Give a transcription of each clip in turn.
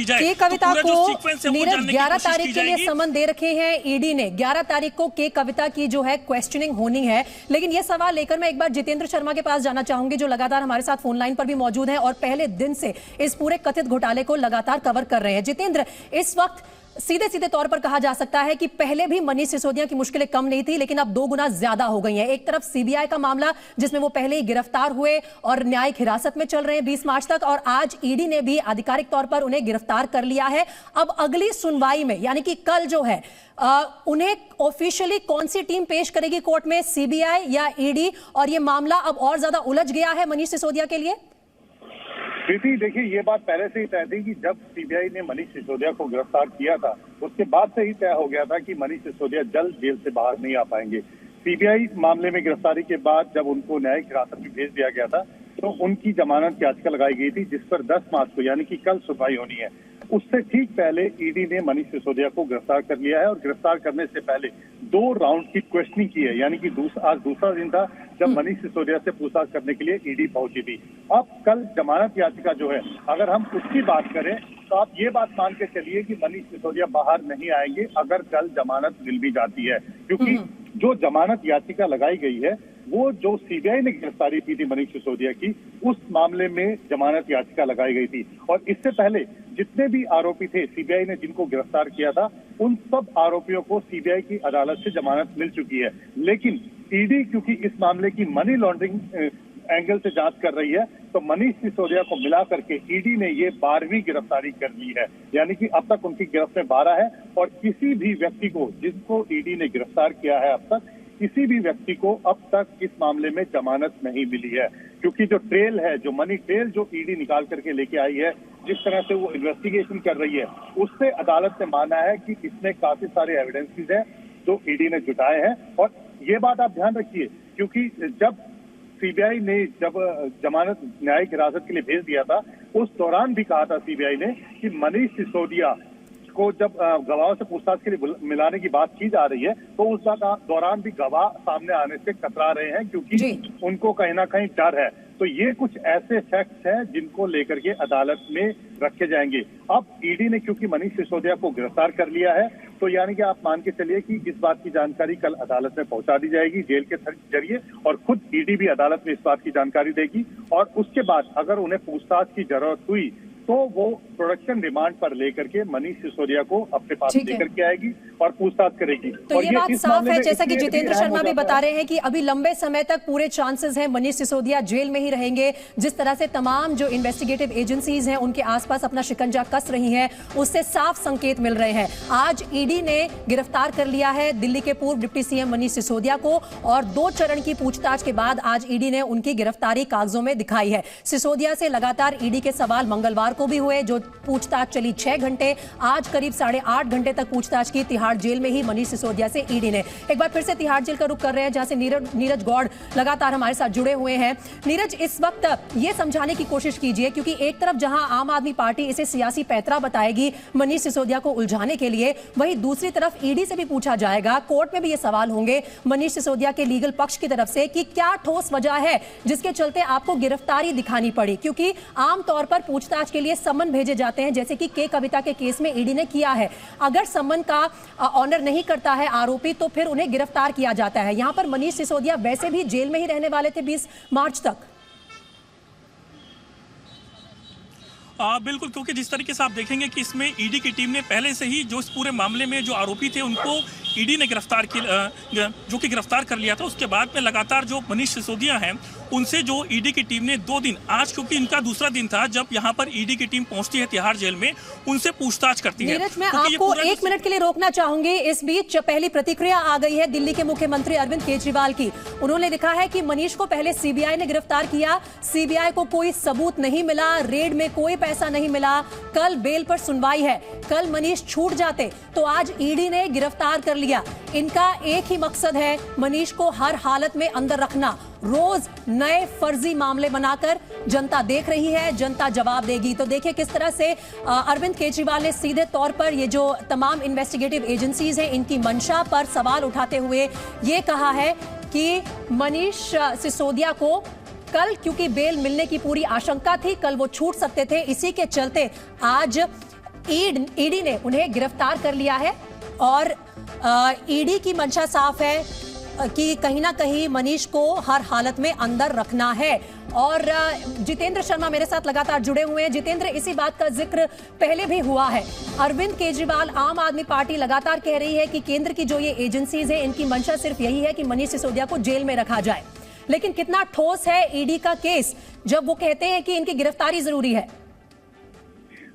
जाए। के कविता तो को नीरज 11 तारीख के लिए समन दे रखे हैं ईडी ने। 11 तारीख को के कविता की जो है क्वेश्चनिंग होनी है। लेकिन यह सवाल लेकर मैं एक बार जितेंद्र शर्मा के पास जाना चाहूंगी, जो लगातार हमारे साथ फोन लाइन पर भी मौजूद हैं और पहले दिन से इस पूरे कथित घोटाले को लगातार कवर कर रहे हैं। जितेंद्र, इस वक्त सीधे सीधे तौर पर कहा जा सकता है कि पहले भी मनीष सिसोदिया की मुश्किलें कम नहीं थी, लेकिन अब 2 गुना ज्यादा हो गई हैं। एक तरफ सीबीआई का मामला जिसमें वो पहले ही गिरफ्तार हुए और न्यायिक हिरासत में चल रहे हैं 20 मार्च तक, और आज ईडी ने भी आधिकारिक तौर पर उन्हें गिरफ्तार कर लिया है। अब अगली सुनवाई में यानी कि कल जो है उन्हें ऑफिशियली कौन सी टीम पेश करेगी कोर्ट में, सीबीआई या ईडी, और ये मामला अब और ज्यादा उलझ गया है मनीष सिसोदिया के लिए? प्रीति, देखिए, ये बात पहले से ही तय थी कि जब सीबीआई ने मनीष सिसोदिया को गिरफ्तार किया था उसके बाद से ही तय हो गया था कि मनीष सिसोदिया जल्द जेल से बाहर नहीं आ पाएंगे। सीबीआई मामले में गिरफ्तारी के बाद जब उनको न्यायिक हिरासत में भेज दिया गया था तो उनकी जमानत याचिका लगाई गई थी, जिस पर 10 मार्च को यानी कि कल सुनवाई होनी है। उससे ठीक पहले ईडी ने मनीष सिसोदिया को गिरफ्तार कर लिया है और गिरफ्तार करने से पहले 2 राउंड की क्वेश्चनिंग की है, यानी कि आज दूसरा दिन था जब मनीष सिसोदिया से पूछताछ करने के लिए ईडी पहुंची थी। अब कल जमानत याचिका जो है, अगर हम उसकी बात करें तो आप ये बात मान के चलिए कि मनीष सिसोदिया बाहर नहीं आएंगे अगर कल जमानत मिल भी जाती है, क्योंकि जो जमानत याचिका लगाई गई है वो जो सीबीआई ने गिरफ्तारी की थी मनीष सिसोदिया की, उस मामले में जमानत याचिका लगाई गई थी। और इससे पहले जितने भी आरोपी थे सीबीआई ने जिनको गिरफ्तार किया था, उन सब आरोपियों को सीबीआई की अदालत से जमानत मिल चुकी है। लेकिन ईडी क्योंकि इस मामले की मनी लॉन्ड्रिंग एंगल से जांच कर रही है, तो मनीष सिसोदिया को मिला करके ईडी ने ये 12वीं गिरफ्तारी कर ली है, यानी कि अब तक उनकी गिरफ्त में 12 है। और किसी भी व्यक्ति को जिसको ईडी ने गिरफ्तार किया है अब तक, किसी भी व्यक्ति को अब तक इस मामले में जमानत नहीं मिली है, क्योंकि जो ट्रेल है, जो मनी ट्रेल जो ईडी निकाल करके लेके आई है, जिस तरह से वो इन्वेस्टिगेशन कर रही है, उससे अदालत ने माना है कि इसमें काफी सारे एविडेंसेस हैं जो ईडी ने जुटाए हैं। और ये बात आप ध्यान रखिए, क्योंकि जब सीबीआई ने जब जमानत न्यायिक हिरासत के लिए भेज दिया था, उस दौरान भी कहा था सीबीआई ने कि मनीष सिसोदिया को जब गवाहों से पूछताछ के लिए मिलाने की बात की जा रही है, तो उस दौरान भी गवाह सामने आने से कतरा रहे हैं, क्योंकि उनको कहीं ना कहीं डर है। तो ये कुछ ऐसे फैक्ट्स हैं जिनको लेकर के अदालत में रखे जाएंगे। अब ईडी ने क्योंकि मनीष सिसोदिया को गिरफ्तार कर लिया है, तो यानी कि आप मान के चलिए कि इस बात की जानकारी कल अदालत में पहुंचा दी जाएगी जेल के जरिए, और खुद ईडी भी अदालत में इस बात की जानकारी देगी। और उसके बाद अगर उन्हें पूछताछ की जरूरत हुई तो वो प्रोडक्शन रिमांड पर लेकर के मनीष सिसोदिया को अपने पास लेकर के आएगी और पूछताछ करेगी। तो ये बात साफ है, जैसा कि जितेंद्र शर्मा भी बता रहे हैं कि अभी लंबे समय तक पूरे चांसेस हैं मनीष सिसोदिया जेल में ही रहेंगे। जिस तरह से तमाम जो इन्वेस्टिगेटिव एजेंसीज हैं उनके आसपास अपना शिकंजा कस रही हैं, उससे साफ संकेत मिल रहे हैं। आज ईडी ने गिरफ्तार कर लिया है दिल्ली के पूर्व डिप्टी सीएम मनीष सिसोदिया को, और 2 चरण की पूछताछ के बाद आज ईडी ने उनकी गिरफ्तारी कागजों में दिखाई है। सिसोदिया से लगातार ईडी के सवाल मंगलवार को भी हुए, जो पूछताछ चली 6 घंटे। आज करीब 8.5 घंटे तक पूछताछ की तिहाड़ जेल में ही मनीष सिसोदिया से ईडी ने। एक बार फिर से तिहाड़ जेल का रुख कर रहे हैं, जहां से नीरज गौड़ लगातार हमारे साथ जुड़े हुए हैं। नीरज, इस वक्त ये समझाने की कोशिश कीजिए, क्योंकि एक तरफ जहां आम आदमी पार्टी इसे सियासी पैंतरा बताएगी मनीष सिसोदिया को उलझाने के लिए, वहीं दूसरी तरफ ईडी से भी पूछा जाएगा, कोर्ट में भी ये सवाल होंगे मनीष सिसोदिया के लीगल पक्ष की तरफ से कि क्या ठोस वजह है जिसके चलते आपको गिरफ्तारी दिखानी पड़ी। क्योंकि आमतौर पर पूछताछ के लिए समन भेजे जाते हैं, जैसे कि के कविता के केस में ईडी ने किया है। अगर समन का ऑनर नहीं करता है आरोपी, तो फिर उन्हें गिरफ्तार किया जाता है। यहां पर मनीष सिसोदिया वैसे भी जेल में ही रहने वाले थे 20 मार्च तक। बिल्कुल, क्योंकि जिस तरीके से आप देखेंगे कि इसमें ईडी की टीम ने पहले से ही जो इस पूरे मामले में जो आरोपी थे उनको ईडी ने गिरफ्तार कर लिया था। उसके बाद में लगातार जो मनीष सिसोदिया हैं उनसे जो ईडी की टीम ने 2 दिन, आज क्योंकि इनका दूसरा दिन था जब यहाँ पर ईडी की टीम पहुंचती है तिहाड़ जेल में, उनसे पूछताछ करती है। नीरज, मैं आपको 1 मिनट के लिए रोकना चाहूंगी। इस बीच पहली प्रतिक्रिया आ गई है दिल्ली के मुख्यमंत्री अरविंद केजरीवाल की। उन्होंने लिखा है कि मनीष को पहले सीबीआई ने गिरफ्तार किया, सीबीआई को कोई सबूत नहीं मिला, रेड में कोई पैसा नहीं मिला, कल बेल पर सुनवाई है। कल मनीष छूट जाते तो आज ईडी ने गिरफ्तार कर लिया। इनका एक ही मकसद है, मनीष को हर हालत में अंदर रखना। रोज नए फर्जी मामले बनाकर जनता देख रही है, जनता जवाब देगी। तो देखिए किस तरह से अरविंद केजरीवाल ने सीधे तौर पर ये जो तमाम इन्वेस्टिगेटिव एजेंसीज हैं इनकी मंशा पर सवाल उठाते हुए ये कहा है कि मनीष सिसोदिया को कल क्योंकि बेल मिलने की पूरी आशंका थी, कल वो छूट सकते थे, इसी के चलते आज ईडी ने उन्हें गिरफ्तार कर लिया है और ईडी की मंशा साफ है कि कहीं ना कहीं मनीष को हर हालत में अंदर रखना है। और जितेंद्र शर्मा मेरे साथ लगातार जुड़े हुए हैं। जितेंद्र, इसी बात का जिक्र पहले भी हुआ है। अरविंद केजरीवाल, आम आदमी पार्टी लगातार कह रही है कि केंद्र की जो ये एजेंसीज हैं, इनकी मंशा सिर्फ यही है कि मनीष सिसोदिया को जेल में रखा जाए। लेकिन कितना ठोस है ईडी का केस जब वो कहते हैं कि इनकी गिरफ्तारी जरूरी है?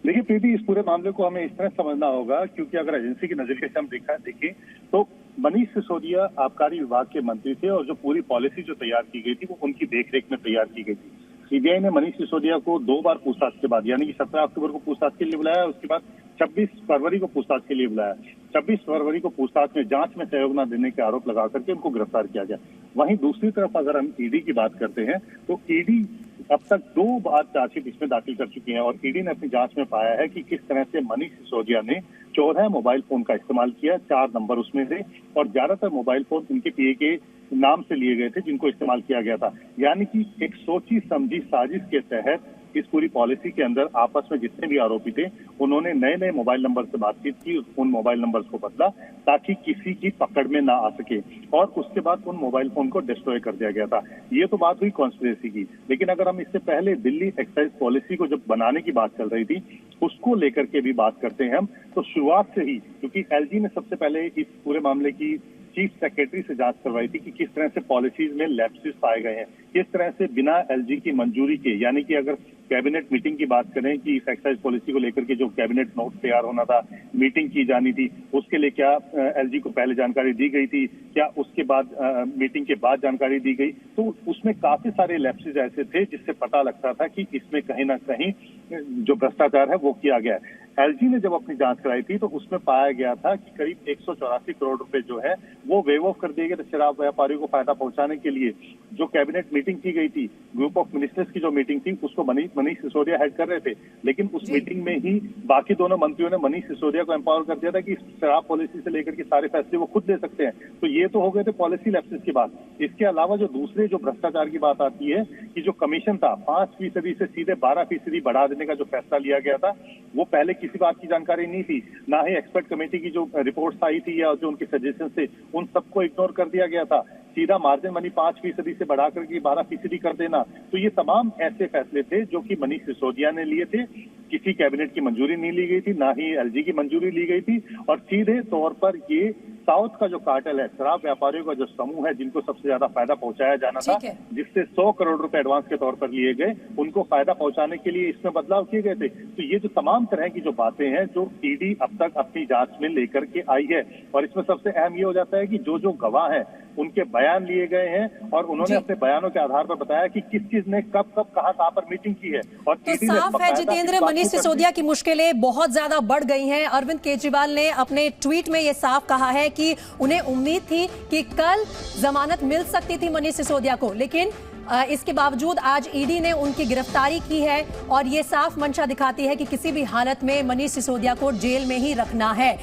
देखिए प्रीति, इस पूरे मामले को हमें इस तरह समझना होगा, क्योंकि अगर एजेंसी के नजरिए से हम देखें तो मनीष सिसोदिया आबकारी विभाग के मंत्री थे और जो पूरी पॉलिसी जो तैयार की गई थी वो उनकी देखरेख में तैयार की गई थी। सीबीआई ने मनीष सिसोदिया को 2 बार पूछताछ के बाद, यानी कि 17 अक्टूबर को पूछताछ के लिए बुलाया, उसके बाद 26 फरवरी को पूछताछ के लिए बुलाया। 26 फरवरी को पूछताछ में जांच में सहयोग न देने के आरोप लगा करके उनको गिरफ्तार किया गया। वहीं दूसरी तरफ अगर हम ईडी की बात करते हैं तो ईडी अब तक 2 बार चार्जशीट इसमें दाखिल कर चुकी है और ईडी ने अपनी जांच में पाया है कि किस तरह से मनीष सिसोदिया ने 14 मोबाइल फोन का इस्तेमाल किया, 4 नंबर उसमें थे और ज्यादातर मोबाइल फोन उनके पीए के नाम से लिए गए थे जिनको इस्तेमाल किया गया था। यानी कि एक सोची समझी साजिश के तहत इस पूरी पॉलिसी के अंदर आपस में जितने भी आरोपी थे उन्होंने नए नए मोबाइल नंबर से बातचीत की, उन मोबाइल नंबर्स को बदला ताकि किसी की पकड़ में ना आ सके और उसके बाद उन मोबाइल फोन को डिस्ट्रॉय कर दिया गया था। ये तो बात हुई कॉन्स्पिरेसी की, लेकिन अगर हम इससे पहले दिल्ली एक्साइज पॉलिसी को जब बनाने की बात चल रही थी उसको लेकर के भी बात करते हैं हम, तो शुरुआत से ही, क्योंकि एलजी ने सबसे पहले इस पूरे मामले की चीफ सेक्रेटरी से जांच करवाई थी कि किस तरह से पॉलिसीज में लैप्सेस पाए गए हैं, किस तरह से बिना एलजी की मंजूरी के, यानी कि अगर कैबिनेट मीटिंग की बात करें कि इस एक्साइज पॉलिसी को लेकर के जो कैबिनेट नोट तैयार होना था, मीटिंग की जानी थी, उसके लिए क्या एलजी को पहले जानकारी दी गई थी, क्या उसके बाद मीटिंग के बाद जानकारी दी गई, तो उसमें काफी सारे लैप्सेस ऐसे थे जिससे पता लगता था कि इसमें कहीं ना कहीं जो भ्रष्टाचार है वो किया गया है। एलजी ने जब अपनी जांच कराई थी तो उसमें पाया गया था कि करीब 184 करोड़ रुपए जो है वो वेव ऑफ कर दिए गए थे शराब व्यापारियों को फायदा पहुंचाने के लिए। जो कैबिनेट मीटिंग की गई थी, ग्रुप ऑफ मिनिस्टर्स की जो मीटिंग थी, उसको मनीष सिसोदिया हेड कर रहे थे, लेकिन उस मीटिंग में ही बाकी दोनों मंत्रियों ने मनीष सिसोदिया को एम्पावर कर दिया था कि शराब पॉलिसी से लेकर के सारे फैसले वो खुद ले सकते हैं। तो ये तो हो गए थे पॉलिसी लैप्सेस की बात। इसके अलावा जो दूसरे जो भ्रष्टाचार की बात आती है कि जो कमीशन था 5% से सीधे 12% बढ़ा देने का जो फैसला लिया गया था, वो पहले किसी बात की जानकारी नहीं थी, ना ही एक्सपर्ट कमेटी की जो रिपोर्ट्स आई थी या जो उनके सजेशन थे उन सबको इग्नोर कर दिया गया था। सीधा मार्जिन मनी 5% से बढ़ाकर के 12% कर देना, तो ये तमाम ऐसे फैसले थे जो कि मनीष सिसोदिया ने लिए थे। किसी कैबिनेट की मंजूरी नहीं ली गई थी, ना ही एलजी की मंजूरी ली गई थी और सीधे तौर पर ये साउथ का जो कार्टेल है, शराब व्यापारियों का जो समूह है जिनको सबसे ज्यादा फायदा पहुंचाया जाना था, जिससे 100 करोड़ रुपए एडवांस के तौर पर लिए गए, उनको फायदा पहुंचाने के लिए इसमें बदलाव किए गए थे। तो ये जो तमाम तरह की जो बातें हैं जो ईडी अब तक अपनी जांच में लेकर के आई है, और इसमें सबसे अहम ये हो जाता है कि जो जो गवाह हैं उनके बयान लिए गए हैं और उन्होंने अपने बयानों के आधार पर बताया कि किस किस ने कब कब कहां पर मीटिंग की है। और तो साफ है जितेंद्र, मनीष सिसोदिया की मुश्किलें बहुत ज्यादा बढ़ गई हैं। अरविंद केजरीवाल ने अपने ट्वीट में ये साफ कहा है कि उन्हें उम्मीद थी कि कल जमानत मिल सकती थी मनीष सिसोदिया को, लेकिन इसके बावजूद आज ईडी ने उनकी गिरफ्तारी की है और ये साफ मंशा दिखाती है कि किसी भी हालत में मनीष सिसोदिया को जेल में ही रखना है।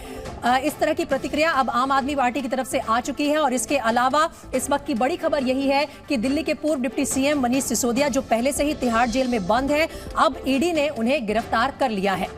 इस तरह की प्रतिक्रिया अब आम आदमी पार्टी की तरफ से आ चुकी है और इसके अलावा इस वक्त की बड़ी खबर यही है कि दिल्ली के पूर्व डिप्टी सीएम मनीष सिसोदिया जो पहले से ही तिहाड़ जेल में बंद है, अब ईडी ने उन्हें गिरफ्तार कर लिया है।